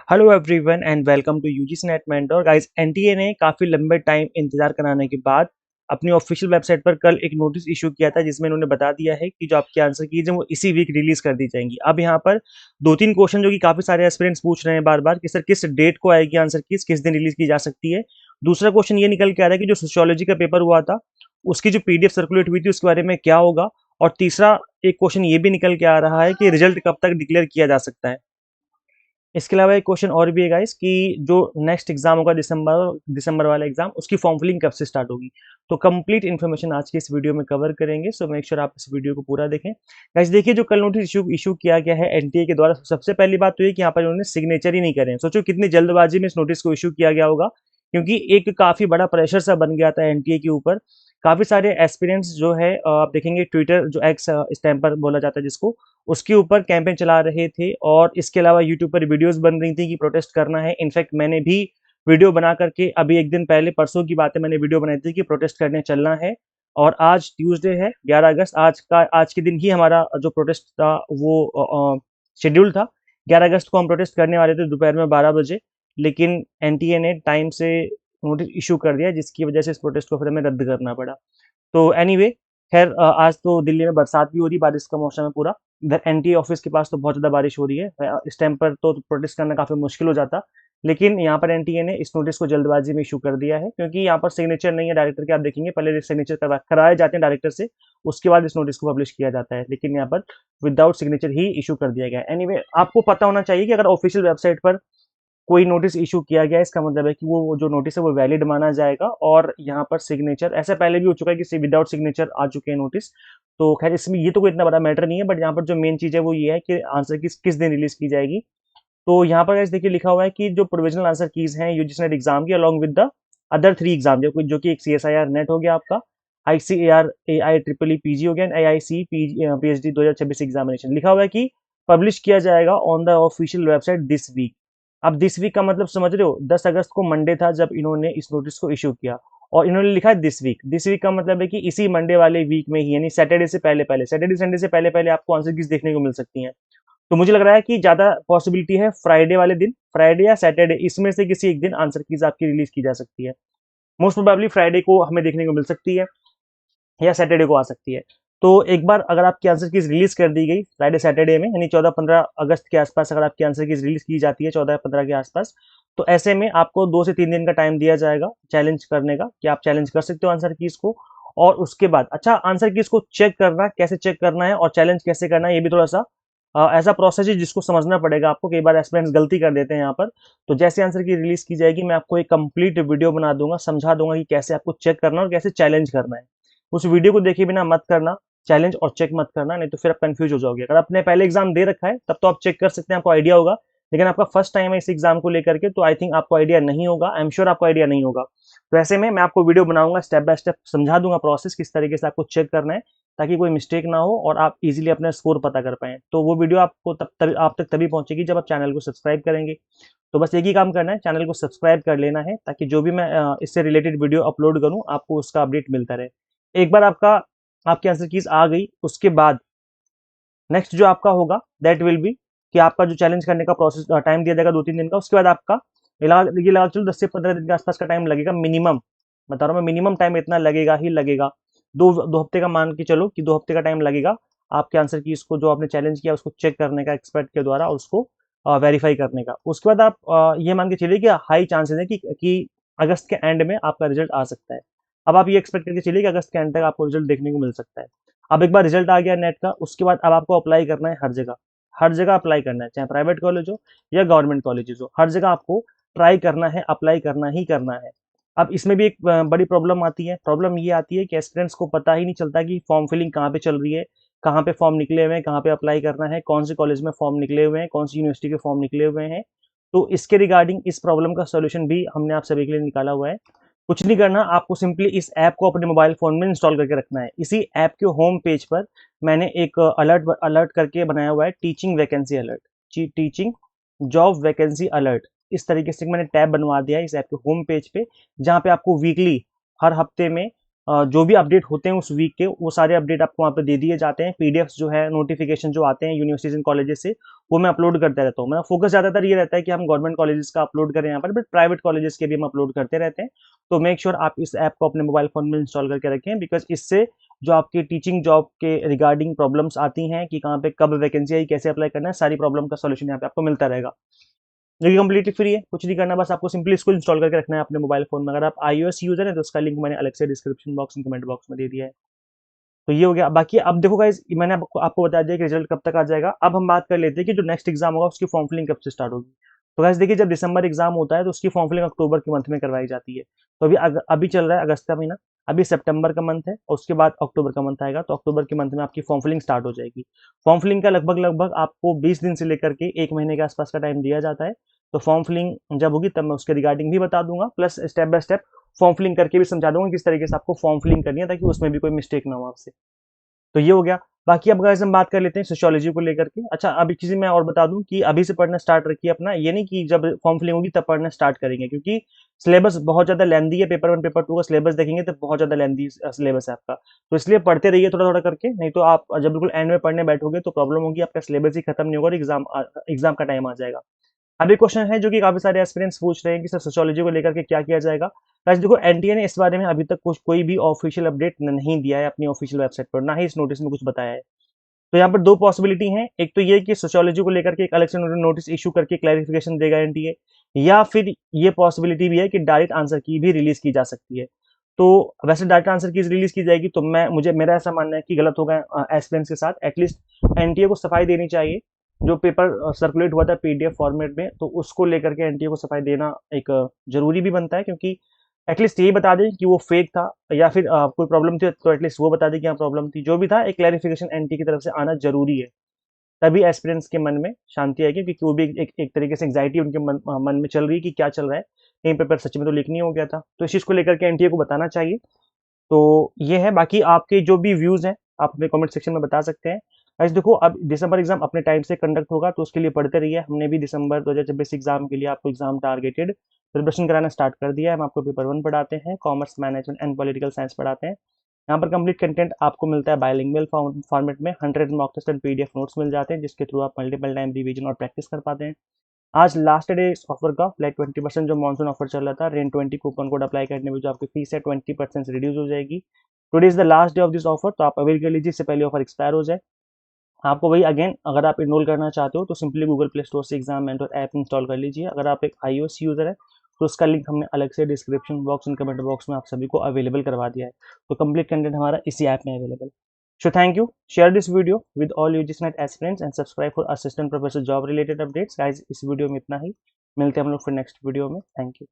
Hello everyone and welcome to UGC NET mentor guys. NTA ने काफ़ी लंबे time इंतजार कराने के बाद अपनी ऑफिशियल वेबसाइट पर कल एक नोटिस इशू किया था, जिसमें इन्होंने बता दिया है कि जो आपके आंसर कीज हैं वो इसी वीक रिलीज कर दी जाएंगी। अब यहाँ पर दो तीन क्वेश्चन जो कि काफ़ी सारे एस्पिरेंट्स पूछ रहे हैं बार बार कि सर किस डेट को आएगी आंसर कीज, किस दिन रिलीज की जा सकती है। दूसरा क्वेश्चन ये निकल के आ रहा है कि जो सोशियोलॉजी का पेपर हुआ था उसकी जो पीडीएफ सर्कुलेट हुई थी उसके बारे में क्या होगा। और तीसरा एक क्वेश्चन ये भी निकल के आ रहा है कि रिजल्ट कब तक डिक्लेयर किया जा सकता है। इसके अलावा एक क्वेश्चन और भी है गाइस कि जो नेक्स्ट एग्जाम होगा दिसंबर दिसंबर वाला एग्जाम, उसकी फॉर्म फिलिंग कब से स्टार्ट होगी। तो कंप्लीट इन्फॉर्मेशन आज की इस वीडियो में कवर करेंगे, सो मेक श्योर आप इस वीडियो को पूरा देखें। गाइस देखिए, जो कल नोटिस इशू किया गया है एनटीए के द्वारा, सबसे पहली बात तो ये कि यहाँ पर इन्होंने सिग्नेचर ही नहीं करे। सोचो कितनी जल्दबाजी में इस नोटिस को इशू किया गया होगा, क्योंकि एक काफी बड़ा प्रेशर सा बन गया था एनटीए के ऊपर। काफी सारे एस्पिरेंट्स जो है आप देखेंगे ट्विटर जो एक्स इस टाइम पर बोला जाता है जिसको, उसके ऊपर कैंपेन चला रहे थे। और इसके अलावा यूट्यूब पर वीडियोस बन रही थी कि प्रोटेस्ट करना है। इनफैक्ट मैंने भी वीडियो बना करके अभी एक दिन पहले, परसों की बात है, मैंने वीडियो बनाई थी कि प्रोटेस्ट करने चलना है। और आज ट्यूसडे है 11 अगस्त, आज के दिन ही हमारा जो प्रोटेस्ट था वो शेड्यूल था। 11 अगस्त को हम प्रोटेस्ट करने वाले थे दोपहर में 12 बजे, लेकिन एनटीए ने टाइम से नोटिस इशू कर दिया, जिसकी वजह से इस प्रोटेस्ट को फिर हमें रद्द करना पड़ा। तो एनीवे, खैर आज तो दिल्ली में बरसात भी हो रही, बारिश का मौसम है पूरा। इधर एनटीए ऑफिस के पास तो बहुत ज़्यादा बारिश हो रही है। इस टाइम पर तो प्रोटेस्ट करना काफ़ी मुश्किल हो जाता, लेकिन यहाँ पर एनटीए ने इस नोटिस को जल्दबाजी में इशू कर दिया है, क्योंकि यहाँ पर सिग्नेचर नहीं है डायरेक्टर के। आप देखेंगे पहले सिग्नेचर कराए जाते हैं डायरेक्टर से, उसके बाद इस नोटिस को पब्लिश किया जाता है, लेकिन यहाँ पर विदाउट सिग्नेचर ही इशू कर दिया गया है। एनीवे, आपको पता होना चाहिए कि अगर ऑफिशियल वेबसाइट पर कोई नोटिस इशू किया गया है, इसका मतलब है कि वो जो नोटिस है वो वैलिड माना जाएगा। और यहाँ पर सिग्नेचर ऐसा पहले भी हो चुका है कि विदाउट सिग्नेचर आ चुके हैं नोटिस। तो खैर इसमें ये तो कोई इतना बड़ा मैटर नहीं है, बट यहाँ पर जो मेन चीज़ है वो ये है कि आंसर किस दिन रिलीज की जाएगी। तो यहाँ पर guys देखिए लिखा हुआ है कि जो प्रोविजनल आंसर कीज हैं यूजीसी नेट एग्जाम की, along with the other 3 exam, जो कि एक सीएसआईआर नेट हो गया आपका, ICAR AI triple E PG हो गया, एआईसी पीएचडी 2026 एग्जामिनेशन, लिखा हुआ है कि पब्लिश किया जाएगा on the official website this week. अब दिस वीक का मतलब समझ रहे हो, 10 अगस्त को मंडे था जब इन्होंने इस नोटिस को इशू किया, और इन्होंने लिखा है दिस वीक। दिस वीक का मतलब है कि इसी मंडे वाले वीक में ही, यानी सैटरडे से पहले पहले, सैटरडे संडे से पहले पहले आपको आंसर कीज देखने को मिल सकती हैं। तो मुझे लग रहा है कि ज़्यादा पॉसिबिलिटी है फ्राइडे वाले दिन, फ्राइडे या सैटरडे, इसमें से किसी एक दिन आंसर कीज आपकी रिलीज की जा सकती है। मोस्ट प्रोबेबली फ्राइडे को हमें देखने को मिल सकती है या सैटरडे को आ सकती है। तो एक बार अगर आपकी आंसर कीज रिलीज कर दी गई फ्राइडे सैटरडे में, यानी 14-15 अगस्त के आसपास अगर आपकी आंसर कीज रिलीज की जाती है 14-15 के आसपास, तो ऐसे में आपको 2 से 3 दिन का टाइम दिया जाएगा चैलेंज करने का, कि आप चैलेंज कर सकते हो आंसर कीज को। और उसके बाद अच्छा, आंसर कीज को चेक करना, कैसे चेक करना है और चैलेंज कैसे करना है, ये भी थोड़ा सा ऐसा प्रोसेस है जिसको समझना पड़ेगा आपको। कई बार एस्पिरेंट्स गलती कर देते हैं यहाँ पर। तो जैसे आंसर की रिलीज की जाएगी, मैं आपको एक कंप्लीट वीडियो बना दूंगा, समझा दूंगा कि कैसे आपको चेक करना और कैसे चैलेंज करना है। उस वीडियो को देखे बिना मत करना चैलेंज और चेक मत करना, नहीं तो फिर आप कंफ्यूज हो जाओगे। अगर आपने पहले एग्जाम दे रखा है तब तो आप चेक कर सकते हैं, आपको आइडिया होगा। लेकिन आपका फर्स्ट टाइम है इस एग्जाम को लेकर के, तो आई थिंक आपको आइडिया नहीं होगा, आई एम श्योर आपको आइडिया नहीं होगा। तो ऐसे में मैं आपको वीडियो बनाऊंगा, स्टेप बाय स्टेप समझा दूंगा प्रोसेस किस तरीके से आपको चेक करना है, ताकि कोई मिस्टेक ना हो और आप इजीली अपना स्कोर पता कर पाएं। तो वो वीडियो आपको आप तक तभी पहुंचेगी जब आप चैनल को सब्सक्राइब करेंगे। तो बस एक ही काम करना है, चैनल को सब्सक्राइब कर लेना है, ताकि जो भी मैं इससे रिलेटेड वीडियो अपलोड करूं आपको उसका अपडेट मिलता रहे। एक बार आपकी आंसर कीज आ गई, उसके बाद नेक्स्ट जो आपका होगा दैट विल बी कि आपका जो चैलेंज करने का प्रोसेस टाइम दिया जाएगा 2-3 दिन का। उसके बाद आपका ये लगा चलो 10 से 15 दिन के आसपास का टाइम लगेगा मिनिमम। बता रहा हूँ मैं, मिनिमम टाइम इतना लगेगा ही लगेगा। दो हफ्ते का मान के चलो कि 2 हफ्ते का टाइम लगेगा आपके आंसर की इसको, जो आपने चैलेंज किया उसको चेक करने का एक्सपर्ट के द्वारा, और उसको वेरीफाई करने का। उसके बाद आप ये मान के चलिए कि हाई चांसेस है कि अगस्त के एंड में आपका रिजल्ट आ सकता है। अब आप ये एक्सपेक्ट करके चलिए कि अगस्त के एंड तक आपको रिजल्ट देखने को मिल सकता है। अब एक बार रिजल्ट आ गया नेट का, उसके बाद अब आपको अप्लाई करना है हर जगह। हर जगह अप्लाई करना है, चाहे प्राइवेट कॉलेज हो या गवर्नमेंट कॉलेजेस हो, हर जगह आपको ट्राई करना है, अप्लाई करना ही करना है। अब इसमें भी एक बड़ी प्रॉब्लम आती है। प्रॉब्लम ये आती है कि एस्पिरेंट्स को पता ही नहीं चलता कि फॉर्म फिलिंग कहाँ पे चल रही है, कहाँ पे फॉर्म निकले हुए हैं, कहाँ पे अप्लाई करना है, कौन से कॉलेज में फॉर्म निकले हुए हैं, कौन सी यूनिवर्सिटी के फॉर्म निकले हुए हैं। तो इसके रिगार्डिंग इस प्रॉब्लम का सोल्यूशन भी हमने आप सभी के लिए निकाला हुआ है। कुछ नहीं करना, आपको सिंपली इस ऐप को अपने मोबाइल फोन में इंस्टॉल करके रखना है। इसी ऐप के होम पेज पर मैंने एक अलर्ट अलर्ट करके बनाया हुआ है, teaching vacancy alert, teaching job vacancy alert. इस तरीके से मैंने टैब बनवा दिया है इस ऐप के होम पेज पे, जहाँ पे आपको वीकली, हर हफ्ते में जो भी अपडेट होते हैं उस वीक के, वो सारे अपडेट आपको वहाँ पे दे दिए जाते हैं। पीडीएफ्स जो है, नोटिफिकेशन जो आते हैं यूनिवर्सिटीज एंड कॉलेजेस से, वो मैं अपलोड करता रहता हूँ। मेरा फोकस ज़्यादातर ये रहता है कि हम गवर्नमेंट कॉलेजेस का अपलोड करें यहाँ पर, बट प्राइवेट कॉलेजेस के भी हम अपलोड करते रहते हैं। तो मेक श्योर आप इस ऐप को अपने मोबाइल फोन में इंस्टॉल करके रखें, बिकॉज इससे जो आपकी टीचिंग जॉब के रिगार्डिंग प्रॉब्लम्स आती हैं कि कहाँ पे कब वैकेंसी आई, कैसे अप्लाई करना है, सारी प्रॉब्लम का सॉल्यूशन यहाँ पे आपको मिलता रहेगा। जो कि कंप्लीटली फ्री है, कुछ नहीं करना, बस आपको सिंपली इसको इंस्टॉल करके रखना है अपने मोबाइल फोन में। अगर आप iOS यूजर है तो उसका लिंक मैंने अलग से description box and comment box में दे दिया है। तो ये हो गया। बाकी अब देखो गाइस, मैंने आपको बता दिया कि रिजल्ट कब तक आ जाएगा। अब हम बात कर लेते हैं कि जो नेक्स्ट एग्जाम होगा उसकी फॉर्म फिलिंग कब से स्टार्ट होगी। तो गाइस देखिए, जब दिसंबर एग्जाम होता है तो उसकी फॉर्म फिलिंग अक्टूबर के मंथ में करवाई जाती है। तो अभी चल रहा है अगस्त का महीना, अभी सितंबर का मंथ है और उसके बाद अक्टूबर का मंथ आएगा। तो अक्टूबर के मंथ में आपकी फॉर्म फिलिंग स्टार्ट हो जाएगी। फॉर्म फिलिंग का लगभग आपको 20 दिन से लेकर के 1 महीने के आसपास का टाइम दिया जाता है। तो फॉर्म फिलिंग जब होगी तब मैं उसके रिगार्डिंग भी बता दूंगा, plus step by step form filling करके भी समझा दूंगा किस तरीके से आपको फॉर्म फिलिंग करनी है, ताकि उसमें भी कोई मिस्टेक ना हो आपसे। तो ये हो गया। बाकी अब गाइस हम बात कर लेते हैं सोशियोलॉजी को लेकर के। अच्छा, अब एक चीज़ मैं और बता दूं कि अभी से पढ़ना स्टार्ट रखिए अपना, ये नहीं कि जब फॉर्म फिलिंग होगी तब पढ़ना स्टार्ट करेंगे, क्योंकि सिलेबस बहुत ज़्यादा लेंदी है। पेपर 1 पेपर 2 का सिलेबस देखेंगे तो बहुत ज़्यादा लेंदी सिलेबस है आपका। तो इसलिए पढ़ते रहिए थोड़ा थोड़ा करके, नहीं तो आप जब बिल्कुल एंड में पढ़ने बैठोगे तो प्रॉब्लम होगी, आपका सिलेबस ही खत्म नहीं होगा और एग्जाम का टाइम आ जाएगा। अब एक क्वेश्चन है जो कि काफी सारे एस्पिरेंट्स पूछ रहे हैं कि सर सोशियोलॉजी को लेकर के क्या किया जाएगा। गाइस देखो, एनटीए ने इस बारे में अभी तक कोई भी ऑफिशियल अपडेट नहीं दिया है अपनी ऑफिशियल वेबसाइट पर, ना ही इस नोटिस में कुछ बताया है। तो यहाँ पर दो पॉसिबिलिटी हैं, एक तो ये कि सोशियोलॉजी को लेकर के एक अलग से नोटिस इशू करके क्लैरिफिकेशन देगा एनटीए, या फिर ये पॉसिबिलिटी भी है कि डायरेक्ट आंसर की भी रिलीज की जा सकती है। तो वैसे डायरेक्ट आंसर की रिलीज की जाएगी तो मेरा ऐसा मानना है कि गलत होगा एस्पिरेंट्स के साथ। एटलीस्ट एनटीए को सफाई देनी चाहिए। जो पेपर सर्कुलेट हुआ था पीडीएफ फॉर्मेट में, तो उसको लेकर के एनटीए को सफाई देना एक जरूरी भी बनता है, क्योंकि एटलीस्ट यही बता दें कि वो फेक था, या फिर कोई प्रॉब्लम थी तो एटलीस्ट वो बता दें कि हाँ प्रॉब्लम थी। जो भी था, एक क्लैरिफिकेशन एनटी की तरफ से आना जरूरी है, तभी एस्पिरेंट्स के मन में शांति आएगी, क्योंकि वो भी एक तरीके से एंग्जाइटी उनके मन में चल रही है कि क्या चल रहा है, कहीं पेपर सच में तो लीक नहीं हो गया था। तो इस चीज़ को लेकर के एनटीए को बताना चाहिए। तो ये है। बाकी आपके जो भी व्यूज़ हैं आप अपने कमेंट सेक्शन में बता सकते हैं। गाइस देखो, अब दिसंबर एग्जाम अपने टाइम से कंडक्ट होगा, तो उसके लिए पढ़ते रहिए। हमने भी दिसंबर 2026 एग्जाम के लिए आपको एग्जाम टारगेटेड प्रिपरेशन कराना स्टार्ट कर दिया है। हम आपको पेपर 1 पढ़ाते हैं, commerce management and political science पढ़ाते हैं। यहाँ पर कंप्लीट कंटेंट आपको मिलता है बायलिंगुअल फॉर्मेट में। 100 mock test and PDF notes मिल जाते हैं, जिसके थ्रू आप मल्टीपल टाइम रिवीजन और प्रैक्टिस कर पाते हैं। आज लास्ट डे इस ऑफर का, फ्लैट 20% जो मानसून ऑफर चल रहा था, रेन 20 कूपन कोड अप्लाई करने में जो आपकी फीस है 20% से रिड्यूस हो जाएगी। Today is the last day of this offer, तो आप अवेल कर लीजिए, इससे पहले ऑफर एक्सपायर हो जाए। आपको वही अगेन, अगर आप इनरोल करना चाहते हो तो सिंपली गूगल प्ले स्टोर से एग्जाम मेंटर ऐप इंस्टॉल कर लीजिए। अगर आप एक iOS यूजर है तो उसका लिंक हमने अलग से description box and comment box में आप सभी को अवेलेबल करवा दिया है। तो कंप्लीट कंटेंट हमारा इसी ऐप में अवेलेबल है। So thank you. Share this video with all UGSNet aspirants and subscribe for assistant professor job related updates. Guys, इस वीडियो में इतना ही। मिलते हैं हम लोग फिर नेक्स्ट वीडियो में। Thank you.